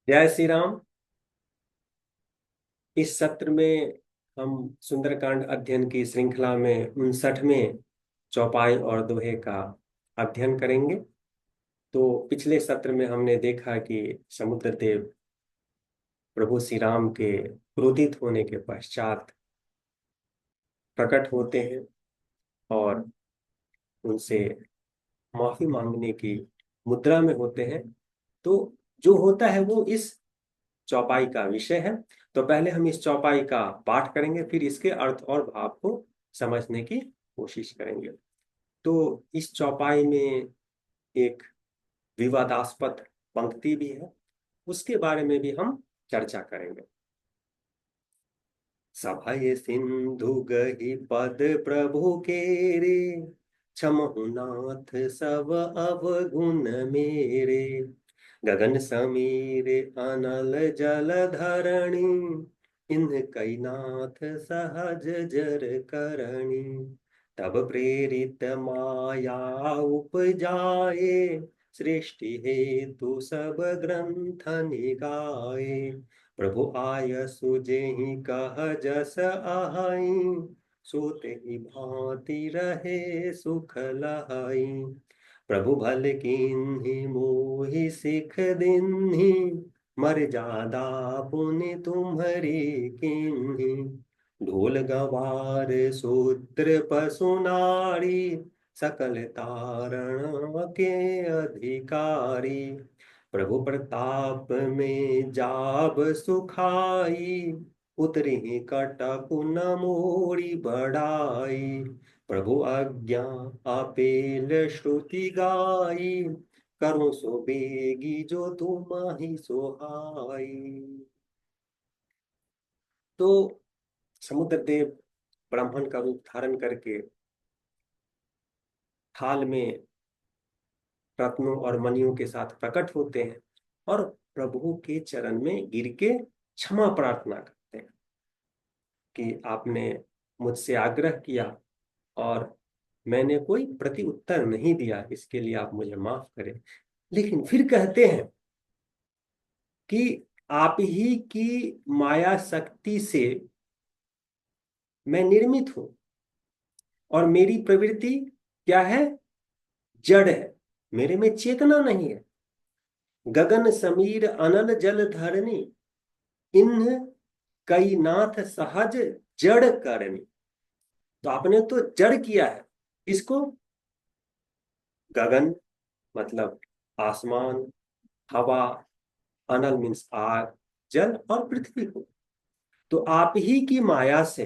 जय श्री राम। इस सत्र में हम सुंदरकांड अध्ययन की श्रृंखला में 59वें चौपाई और दोहे का अध्ययन करेंगे। तो पिछले सत्र में हमने देखा कि समुद्र देव प्रभु श्री राम के क्रोधित होने के पश्चात प्रकट होते हैं और उनसे माफी मांगने की मुद्रा में होते हैं। तो जो होता है वो इस चौपाई का विषय है। तो पहले हम इस चौपाई का पाठ करेंगे, फिर इसके अर्थ और भाव को समझने की कोशिश करेंगे। तो इस चौपाई में एक विवादास्पद पंक्ति भी है, उसके बारे में भी हम चर्चा करेंगे। सभय सिंधु गहि पद प्रभु के रे, क्षमहु नाथ सब अवगुण मेरे। गगन समीर अनल जल धरणी, इन्ह कई नाथ सहज जर करणी। तब प्रेरित माया उपजाए, सृष्टि हेतु सब ग्रंथ निगाए। प्रभु आय सुजेहि कह जस आहाई, सोते ही भांति रहे सुख लहाई। प्रभु भल कीन्ही मोहि सिख दीन्ही, मर्यादा पुनि तुम्हरी कीन्ही। ढोल गवार सूत्र पशु नारी, सकल तारण के अधिकारी। प्रभु प्रताप में जाब सुखाई, उतरी कटकु न मोरी बढ़ाई। प्रभु आज्ञा आपेल श्रुति गाई, करो सो बेगी जो तुम्हारी सोहाई। तो समुद्र देव ब्राह्मण का रूप धारण करके थाल में रत्नों और मणियों के साथ प्रकट होते हैं और प्रभु के चरण में गिर के क्षमा प्रार्थना करते हैं कि आपने मुझसे आग्रह किया और मैंने कोई प्रति उत्तर नहीं दिया, इसके लिए आप मुझे माफ करें। लेकिन फिर कहते हैं कि आप ही की माया शक्ति से मैं निर्मित हूं और मेरी प्रवृत्ति क्या है? जड़ है, मेरे में चेतना नहीं है। गगन समीर अनल जल धरनी, इन कई नाथ सहज जड़ करनी। तो आपने तो जड़ किया है इसको। गगन मतलब आसमान, हवा, अनल मीन्स आग, जल और पृथ्वी को। तो आप ही की माया से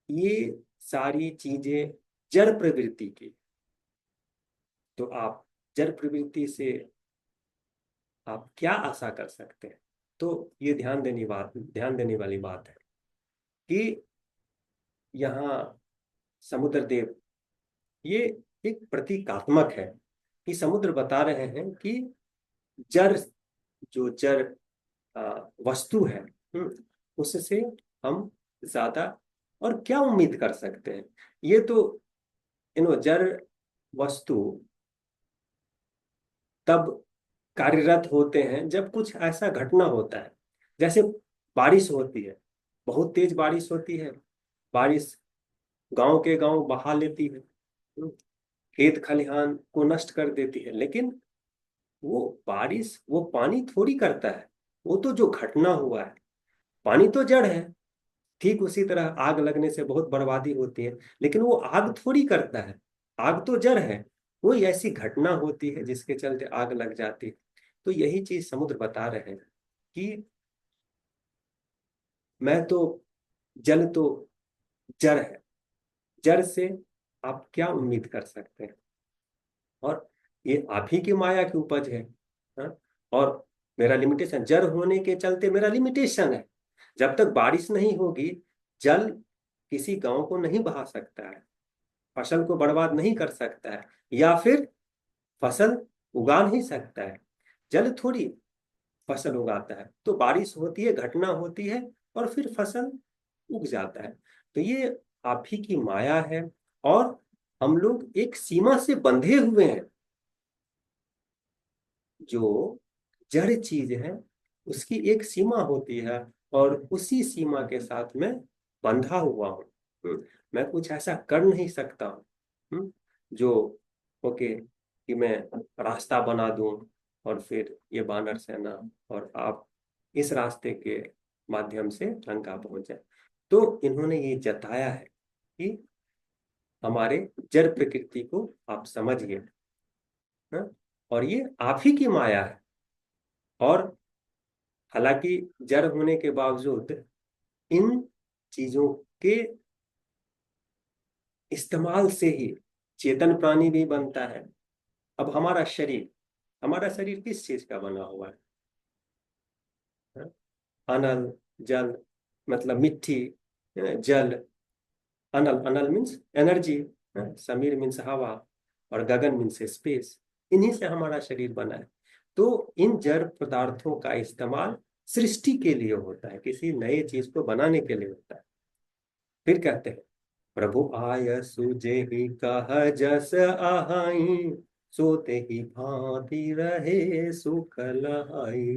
ये सारी चीजें जड़ प्रवृत्ति की। तो आप जड़ प्रवृत्ति से आप क्या आशा कर सकते हैं? तो ये ध्यान देने वाली बात है कि यहाँ समुद्र देव ये एक प्रतीकात्मक है कि समुद्र बता रहे हैं कि जड़, जो जड़ वस्तु है, उससे हम ज्यादा और क्या उम्मीद कर सकते हैं। ये तो जड़ वस्तु तब कार्यरत होते हैं जब कुछ ऐसा घटना होता है, जैसे बारिश होती है, बहुत तेज बारिश होती है। बारिश गांव के गांव बहा लेती है, खेत खलिहान को नष्ट कर देती है। लेकिन वो बारिश वो पानी थोड़ी करता है, वो तो जो घटना हुआ है, पानी तो जड़ है। ठीक उसी तरह आग लगने से बहुत बर्बादी होती है, लेकिन वो आग थोड़ी करता है, आग तो जड़ है। कोई ऐसी घटना होती है जिसके चलते आग लग जाती है। तो यही चीज समुद्र बता रहे हैं कि मैं तो, जल तो जड़ है, जड़ से आप क्या उम्मीद कर सकते हैं? और ये आप ही की माया की उपज है। हाँ? और मेरा लिमिटेशन, जड़ होने के चलते मेरा लिमिटेशन है। जब तक बारिश नहीं होगी, जल किसी गांव को नहीं बहा सकता है, फसल को बर्बाद नहीं कर सकता है, या फिर फसल उगा नहीं सकता है। जल थोड़ी फसल उगाता है। तो बारिश होती है, घटना होती है और फिर फसल उग जाता है। तो ये आप ही की माया है और हम लोग एक सीमा से बंधे हुए हैं। जो जड़ चीज है उसकी एक सीमा होती है, और उसी सीमा के साथ मैं बंधा हुआ हूँ। मैं कुछ ऐसा कर नहीं सकता हूँ जो ओके कि मैं रास्ता बना दूं और फिर ये बानर सेना और आप इस रास्ते के माध्यम से लंका पहुंच जाए। तो इन्होंने ये जताया है कि हमारे जड़ प्रकृति को आप समझिए, हाँ? और ये आप ही की माया है। और हालांकि जड़ होने के बावजूद इन चीजों के इस्तेमाल से ही चेतन प्राणी भी बनता है। अब हमारा शरीर किस चीज का बना हुआ है? हाँ? अनल, जल, मतलब मिट्टी, जल, अनल, अनल मीन्स एनर्जी, समीर मीन्स हवा, और गगन मीन्स स्पेस। इन्हीं से हमारा शरीर बना है। तो इन जड़ पदार्थों का इस्तेमाल सृष्टि के लिए होता है, किसी नए चीज को बनाने के लिए होता है। फिर कहते हैं, प्रभु आय सुजे ही कह जस आहाई, सोते ही भांति रहे सुख लहाई।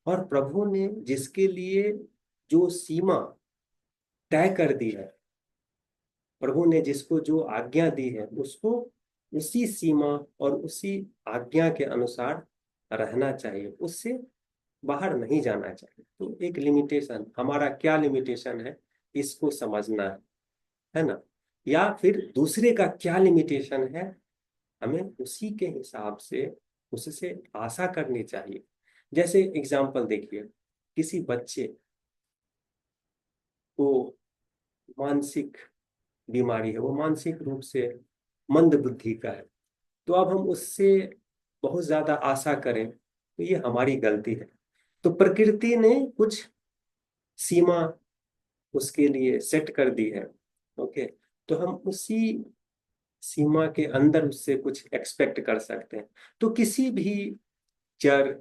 और प्रभु ने जिसके लिए जो सीमा तय कर दी है, प्रभु ने जिसको जो आज्ञा दी है, उसको उसी सीमा और उसी आज्ञा के अनुसार रहना चाहिए, उससे बाहर नहीं जाना चाहिए। तो एक लिमिटेशन, हमारा क्या लिमिटेशन है इसको समझना है ना? या फिर दूसरे का क्या लिमिटेशन है, हमें उसी के हिसाब से उससे आशा करनी चाहिए। जैसे एग्जाम्पल देखिए, किसी बच्चे को मानसिक बीमारी है, वो मानसिक रूप से मंद बुद्धि का है, तो अब हम उससे बहुत ज्यादा आशा करें तो ये हमारी गलती है। तो प्रकृति ने कुछ सीमा उसके लिए सेट कर दी है। ओके, तो हम उसी सीमा के अंदर उससे कुछ एक्सपेक्ट कर सकते हैं। तो किसी भी जड़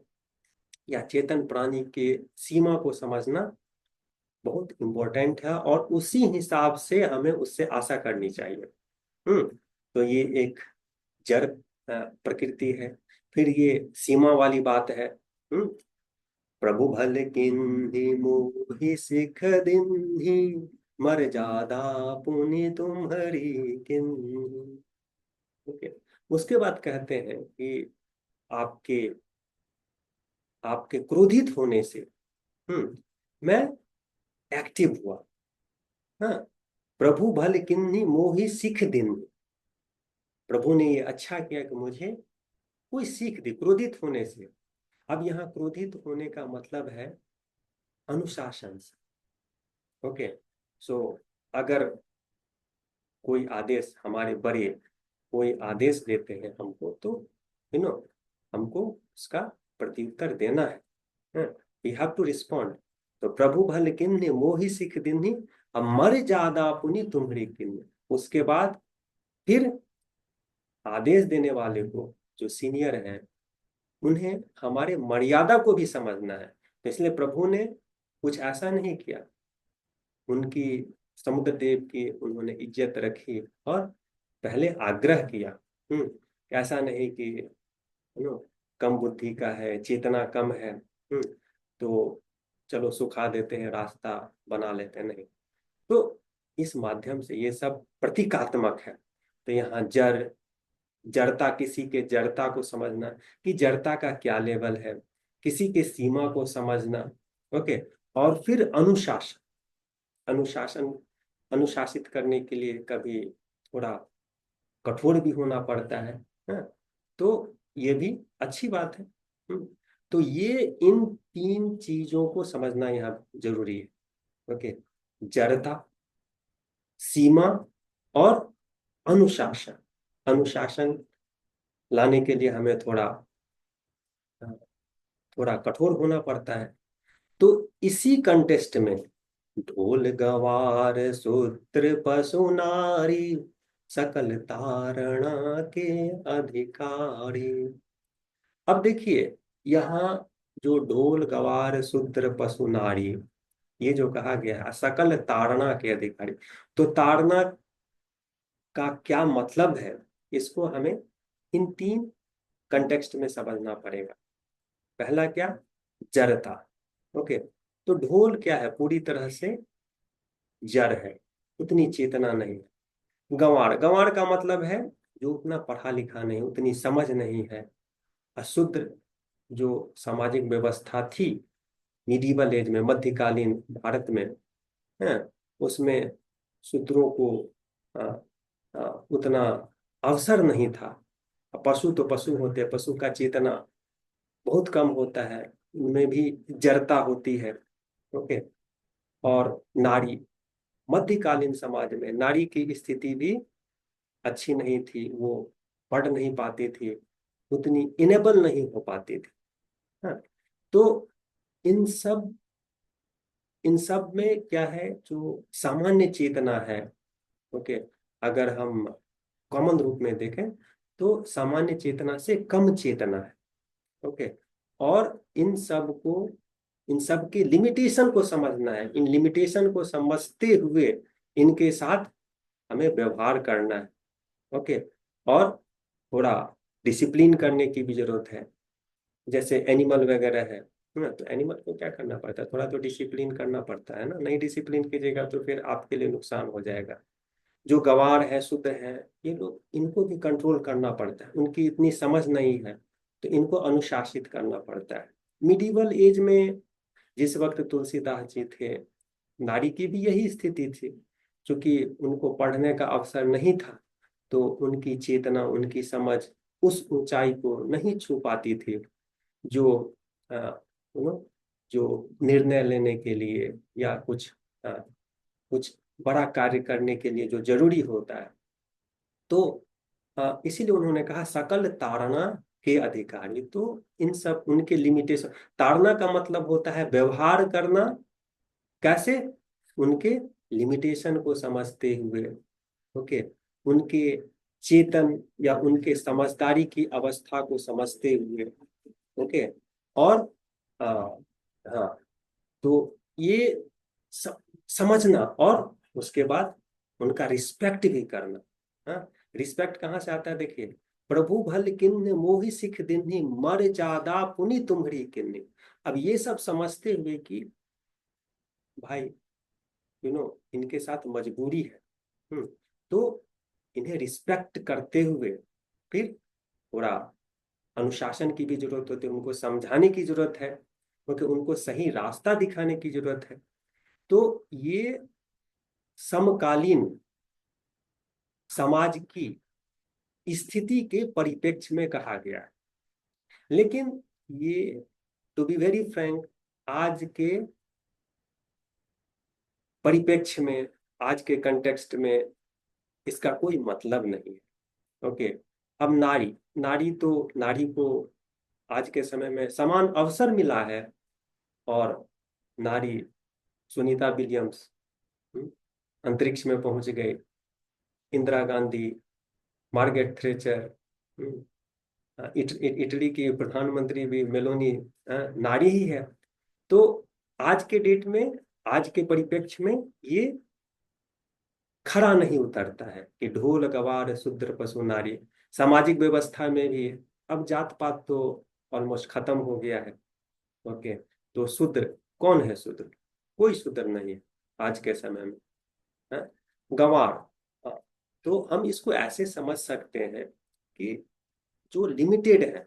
या चेतन प्राणी के सीमा को समझना बहुत इंपॉर्टेंट है, और उसी हिसाब से हमें उससे आशा करनी चाहिए। तो ये एक जड़ प्रकृति है। फिर ये सीमा वाली बात है। हम्म प्रभु भल किन्ही मोहि सिख दीन्ही, मर्यादा पुनि तुम्हारी किन्ही। ओके, उसके बाद कहते हैं कि आपके आपके क्रोधित होने से मैं एक्टिव हुआ। हाँ, प्रभु भल किन्ही मोहि सिख दीन्ही। प्रभु ने ये अच्छा किया कि मुझे कोई सीख दी क्रोधित होने से। अब यहाँ क्रोधित होने का मतलब है अनुशासन से। ओके, सो अगर कोई आदेश, हमारे बड़े कोई आदेश देते हैं हमको, तो नो हमको उसका प्रत्युत्तर देना है। We have to respond. तो प्रभु भल किन्नी मोहि सिख दीन्ही, अब मर ज्यादा पुनि तुम्हारी किन्नी। उसके बाद फिर आदेश देने वाले को, जो सीनियर है, उन्हें हमारे मर्यादा को भी समझना है। तो इसलिए प्रभु ने कुछ ऐसा नहीं किया, उनकी समुद्र देव की उन्होंने इज्जत रखी और पहले आग्रह किया। ऐसा नहीं कि नो कम बुद्धि का है, चेतना कम है, तो चलो सुखा देते हैं, रास्ता बना लेते हैं, नहीं। तो इस माध्यम से ये सब प्रतीकात्मक है। तो यहाँ जड़ता, किसी के जड़ता को समझना कि जड़ता का क्या लेवल है, किसी के सीमा को समझना। ओके, और फिर अनुशासन, अनुशासन अनुशासित करने के लिए कभी थोड़ा कठोर भी होना पड़ता है। हाँ? तो ये भी अच्छी बात है। तो ये इन तीन चीजों को समझना यहाँ जरूरी है। ओके, जड़ता, सीमा और अनुशासन। अनुशासन लाने के लिए हमें थोड़ा कठोर होना पड़ता है। तो इसी कंटेस्ट में ढोल गवार सूत्र पशु नारी, सकल तारणा के अधिकारी। अब देखिए, यहाँ जो ढोल गवार शूद्र पशु नारी, ये जो कहा गया है सकल तारणा के अधिकारी, तो तारणा का क्या मतलब है, इसको हमें इन तीन कंटेक्स्ट में समझना पड़ेगा। पहला क्या, जड़ता। ओके, तो ढोल क्या है, पूरी तरह से जड़ है, उतनी चेतना नहीं। गंवार, गंवार का मतलब है जो उतना पढ़ा लिखा नहीं, उतनी समझ नहीं है, अशुद्र जो सामाजिक व्यवस्था थी मिडिवल एज में, मध्यकालीन भारत में है, उसमें शूद्रों को आ, उतना अवसर नहीं था। पशु तो पशु होते हैं, पशु का चेतना बहुत कम होता है, उनमें भी जड़ता होती है। ओके, और नारी, मध्यकालीन समाज में नारी की स्थिति भी अच्छी नहीं थी, वो पढ़ नहीं पाती थी, उतनी इनेबल नहीं हो पाती थी। हाँ, तो इन सब इन सब में क्या है, जो सामान्य चेतना है। ओके, अगर हम कॉमन रूप में देखें तो सामान्य चेतना से कम चेतना है। ओके, और इन सब के लिमिटेशन को समझना है, इन लिमिटेशन को समझते हुए इनके साथ हमें व्यवहार करना है। ओके, और थोड़ा डिसिप्लिन करने की भी जरूरत है, जैसे एनिमल वगैरह है ना, तो एनिमल को क्या करना पड़ता है, थोड़ा तो डिसिप्लिन करना पड़ता है ना, नहीं डिसिप्लिन कीजिएगा तो फिर आपके लिए नुकसान हो जाएगा। जो गंवार है, शुद्ध है, ये लोग, इनको भी कंट्रोल करना पड़ता है, उनकी इतनी समझ नहीं है, तो इनको अनुशासित करना पड़ता है। मिडिवल एज में जिस वक्त तुलसीदास जी थे, नारी की भी यही स्थिति थी, क्योंकि उनको पढ़ने का अवसर नहीं था, तो उनकी चेतना, उनकी समझ उस ऊंचाई को नहीं छू पाती थी जो अ, यू नो जो निर्णय लेने के लिए या कुछ बड़ा कार्य करने के लिए जो जरूरी होता है। तो इसीलिए उन्होंने कहा सकल ताड़ना के अधिकारी, तो इन सब उनके लिमिटेशन, ताड़ना का मतलब होता है व्यवहार करना, कैसे, उनके लिमिटेशन को समझते हुए। ओके, उनके चेतन या उनके समझदारी की अवस्था को समझते हुए। ओके, और आ, हाँ, तो ये स, समझना, और उसके बाद उनका रिस्पेक्ट भी करना। हाँ, रिस्पेक्ट कहाँ से आता है, देखिए, प्रभु भल किन्ने मोहि सिख दिन्हि मर जादा पुनि तुम्हरी किन्नी। अब ये सब समझते हुए कि भाई, इनके साथ मजबूरी है। हम्म, तो इन्हें रिस्पेक्ट करते हुए फिर थोड़ा अनुशासन की भी जरूरत होती है, उनको समझाने की जरूरत है, क्योंकि उनको सही रास्ता दिखाने की जरूरत है। तो ये समकालीन समाज की स्थिति के परिप्रेक्ष्य में कहा गया है। लेकिन ये, टू बी वेरी फ्रैंक, आज के परिप्रेक्ष्य में, आज के कंटेक्स्ट में इसका कोई मतलब नहीं है। ओके, अब नारी, नारी को आज के समय में समान अवसर मिला है, और नारी, सुनीता विलियम्स अंतरिक्ष में पहुंच गई, इंदिरा गांधी, मार्गरेट थ्रेचर, इटली की प्रधानमंत्री भी मेलोनी नारी ही है। तो आज के डेट में, आज के परिप्रेक्ष्य में ये खरा नहीं उतरता है कि ढोल गवार शूद्र पशु नारी। सामाजिक व्यवस्था में भी अब जात पात तो ऑलमोस्ट खत्म हो गया है। ओके, तो शूद्र कौन है, शूद्र कोई शूद्र नहीं है आज के समय में, है? गंवार। हाँ, तो हम इसको ऐसे समझ सकते हैं कि जो लिमिटेड है,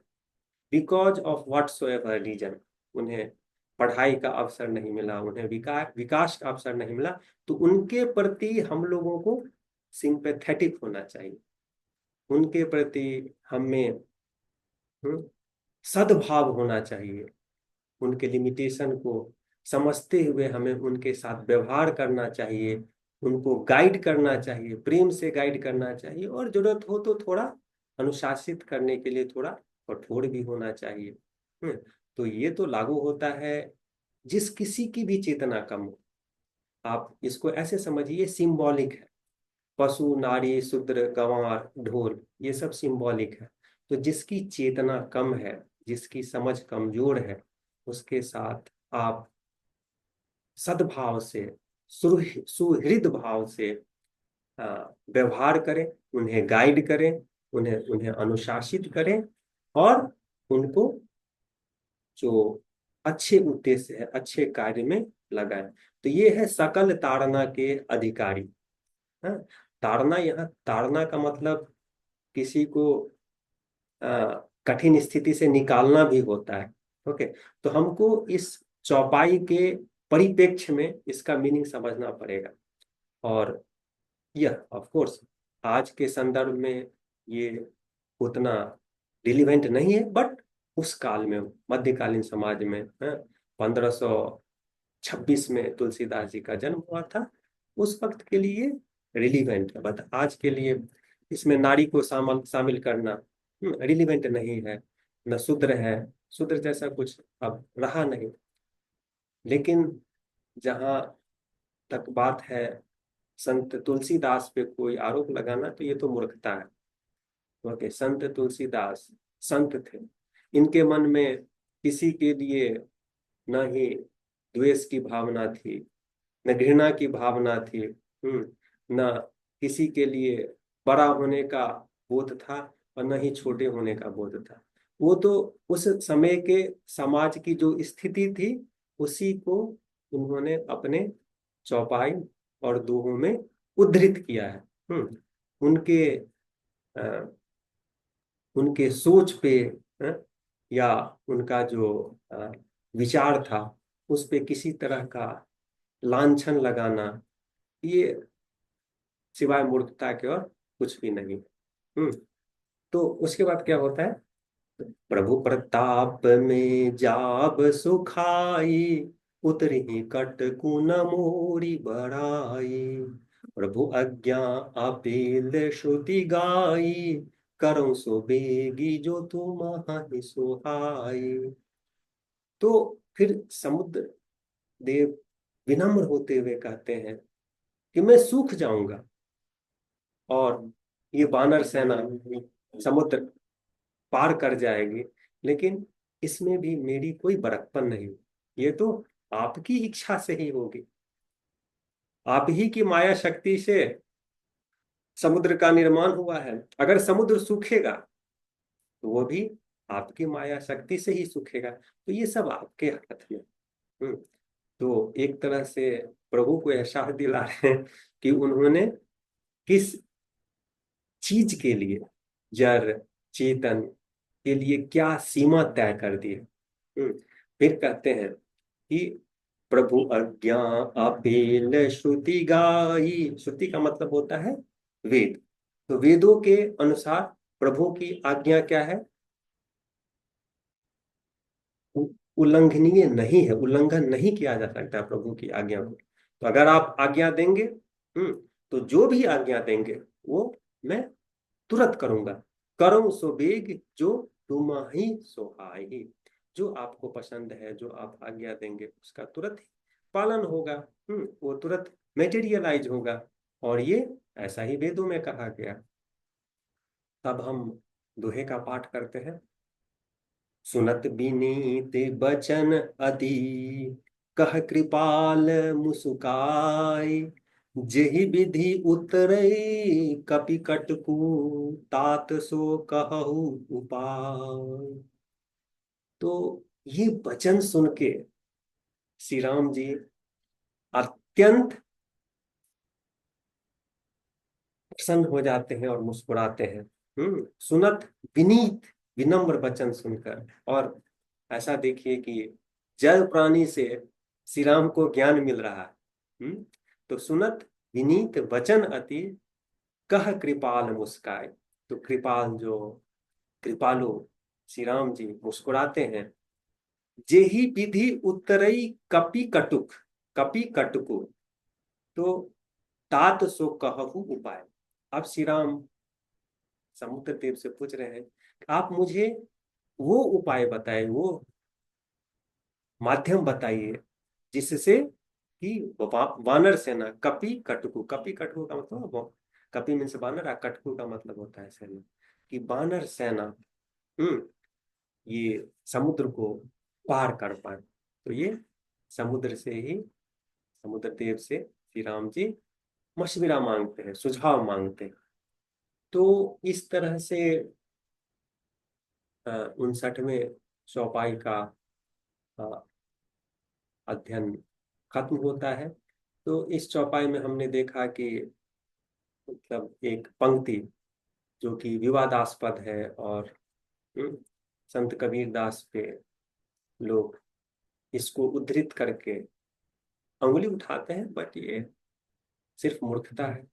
because of what so ever reason, उन्हें पढ़ाई का अवसर नहीं मिला, उन्हें विकास विकास का अवसर नहीं मिला, तो उनके प्रति हम लोगों को सिंपैथेटिक होना चाहिए, उनके प्रति हमें सद्भाव होना चाहिए, उनके लिमिटेशन को समझते हुए हमें उनके साथ व्यवहार करना चाहिए, उनको गाइड करना चाहिए, प्रेम से गाइड करना चाहिए, और जरूरत हो तो थोड़ा अनुशासित करने के लिए थोड़ा कठोर भी होना चाहिए। हम्म, तो ये तो लागू होता है जिस किसी की भी चेतना कम हो। आप इसको ऐसे समझिए, सिंबॉलिक है, पशु, नारी, शूद्र, गंवार, ढोल, ये सब सिंबॉलिक है। तो जिसकी चेतना कम है, जिसकी समझ कमजोर है, उसके साथ आप सद्भाव से, सुहृद भाव से अ, व्यवहार करें, उन्हें गाइड करें, उन्हें उन्हें अनुशासित करें, और उनको जो अच्छे उद्देश्य है, अच्छे कार्य में लगाए। तो ये है सकल ताड़ना के अधिकारी। हाँ, ताड़ना, यहाँ ताड़ना का मतलब किसी को कठिन स्थिति से निकालना भी होता है। ओके, तो हमको इस चौपाई के परिप्रेक्ष्य में इसका मीनिंग समझना पड़ेगा। और यह ऑफ कोर्स आज के संदर्भ में ये उतना रिलीवेंट नहीं है, बट उस काल में, मध्यकालीन समाज में, 1526 में तुलसीदास जी का जन्म हुआ था, उस वक्त के लिए रिलीवेंट है। बट आज के लिए इसमें नारी को शामिल करना रिलीवेंट नहीं है। न शूद्र है, शूद्र जैसा कुछ अब रहा नहीं। लेकिन जहाँ तक बात है संत तुलसीदास पे कोई आरोप लगाना, तो ये तो मूर्खता है। ओके, संत तुलसीदास संत थे, इनके मन में किसी के लिए न ही द्वेष की भावना थी, न घृणा की भावना थी, न किसी के लिए बड़ा होने का बोध था, और न ही छोटे होने का बोध था। वो तो उस समय के समाज की जो स्थिति थी, उसी को उन्होंने अपने चौपाई और दोहों में उद्धृत किया है। उनके अ, उनके सोच पे, अ, या उनका जो विचार था, उस पे किसी तरह का लांछन लगाना, ये सिवाय मूर्खता के और कुछ भी नहीं। हम्म तो उसके बाद क्या होता है? प्रभु प्रताप में जाब सुखाई, उतरी कट कुन मोरी बड़ाई। प्रभु आज्ञा अपील श्रुति गाई, करो सो बेगी जो तुम ही सुहाई। तो फिर समुद्र देव विनम्र होते हुए कहते हैं कि मैं सूख जाऊंगा, और ये वानर सेना समुद्र पार कर जाएगी, लेकिन इसमें भी मेरी कोई बड़कपन नहीं, ये तो आपकी इच्छा से ही होगी। आप ही की माया शक्ति से समुद्र का निर्माण हुआ है। अगर समुद्र सूखेगा तो वो भी आपकी माया शक्ति से ही सूखेगा। तो ये सब आपके हाथ में। हम्म, तो एक तरह से प्रभु को एहसास दिला रहे हैं कि उन्होंने किस चीज के लिए, जड़ चेतन के लिए क्या सीमा तय कर दी है। फिर कहते हैं कि प्रभु आज्ञा अपेल श्रुति गाई। श्रुति का मतलब होता है वेद। तो वेदों के अनुसार प्रभु की आज्ञा क्या है? उल्लंघनीय नहीं है, उल्लंघन नहीं किया जा सकता प्रभु की आज्ञा को। तो अगर आप आज्ञा देंगे, तो जो भी आज्ञा देंगे वो मैं तुरंत करूंगा। करो सो बेग जो तुम्हारी सोहाई। जो आपको पसंद है, जो आप आज्ञा देंगे, उसका तुरंत ही पालन होगा। वो तुरंत मेटेरियलाइज होगा। और ये ऐसा ही वेदों में कहा गया। तब हम दोहे का पाठ करते हैं। सुनत बिनीत बचन अति, कह कृपाल मुसुकाई। जेहि विधि उतरे कपि कटकु, तात सो कहु उपाय। तो ये वचन सुन के श्री राम जी अत्यंत प्रसन्न हो जाते हैं और मुस्कुराते हैं। सुनत विनीत, विनम्र वचन सुनकर। और ऐसा देखिए कि जल प्राणी से श्री राम को ज्ञान मिल रहा है। तो सुनत विनीत वचन अति, कह कृपाल मुस्काए। तो कृपाल, जो कृपालु श्री राम जी मुस्कुराते हैं। जेहि विधि उतरई कपि कटुक, कपि कटुकु, तो तात सो कहु उपाय। अब श्री राम समुद्र देव से पूछ रहे हैं, आप मुझे वो उपाय बताइए, वो माध्यम बताइए जिससे कि वानर सेना, कपि कटुकु, कपि कटुकु का मतलब कपि मीन्स वानर, और कटकु का मतलब होता है सेना, कि वानर सेना ये समुद्र को पार कर पाए। तो ये समुद्र से ही, समुद्र देव से श्री राम जी मशविरा मांगते हैं, सुझाव मांगते हैं। तो इस तरह से 59वें चौपाई का अध्ययन खत्म होता है। तो इस चौपाई में हमने देखा कि मतलब एक पंक्ति जो कि विवादास्पद है, और हम्म, संत कबीर दास पे लोग इसको उद्धृत करके अंगुली उठाते हैं, बट ये सिर्फ मूर्खता है।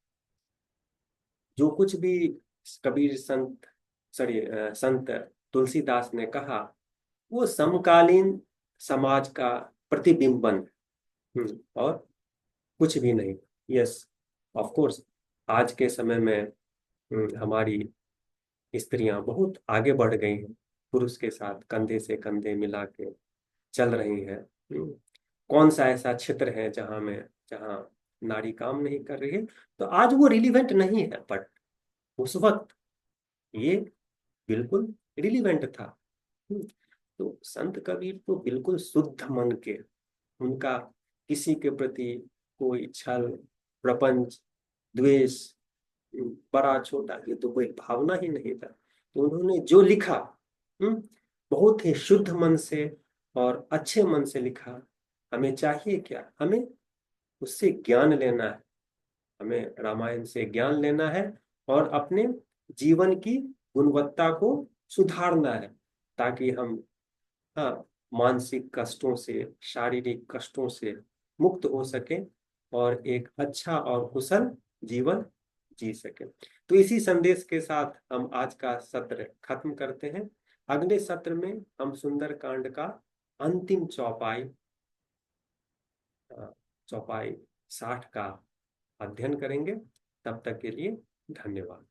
जो कुछ भी कबीर संत सॉरी संत तुलसीदास ने कहा, वो समकालीन समाज का प्रतिबिंबन है। और कुछ भी नहीं। यस, ऑफ कोर्स, आज के समय में हमारी स्त्रियां बहुत आगे बढ़ गई हैं, पुरुष के साथ कंधे से कंधे मिला के चल रही हैं। कौन सा ऐसा क्षेत्र है जहां नारी काम नहीं कर रही है? तो आज वो रिलीवेंट नहीं है, बट उस वक्त ये बिल्कुल रिलीवेंट था। हम्म, तो संत कबीर तो बिल्कुल शुद्ध मन के, उनका किसी के प्रति कोई छल, प्रपंच, द्वेष, बड़ा छोटा, ये तो कोई भावना ही नहीं था। तो उन्होंने जो लिखा, हम्म, बहुत ही शुद्ध मन से और अच्छे मन से लिखा। हमें चाहिए क्या? हमें उससे ज्ञान लेना है। हमें रामायण से ज्ञान लेना है और अपने जीवन की गुणवत्ता को सुधारना है, ताकि हम, हाँ, मानसिक कष्टों से, शारीरिक कष्टों से मुक्त हो सके और एक अच्छा और कुशल जीवन जी सके। तो इसी संदेश के साथ हम आज का सत्र खत्म करते हैं। अगले सत्र में हम सुंदरकांड का अंतिम चौपाई, चौपाई 60 का अध्ययन करेंगे। तब तक के लिए धन्यवाद।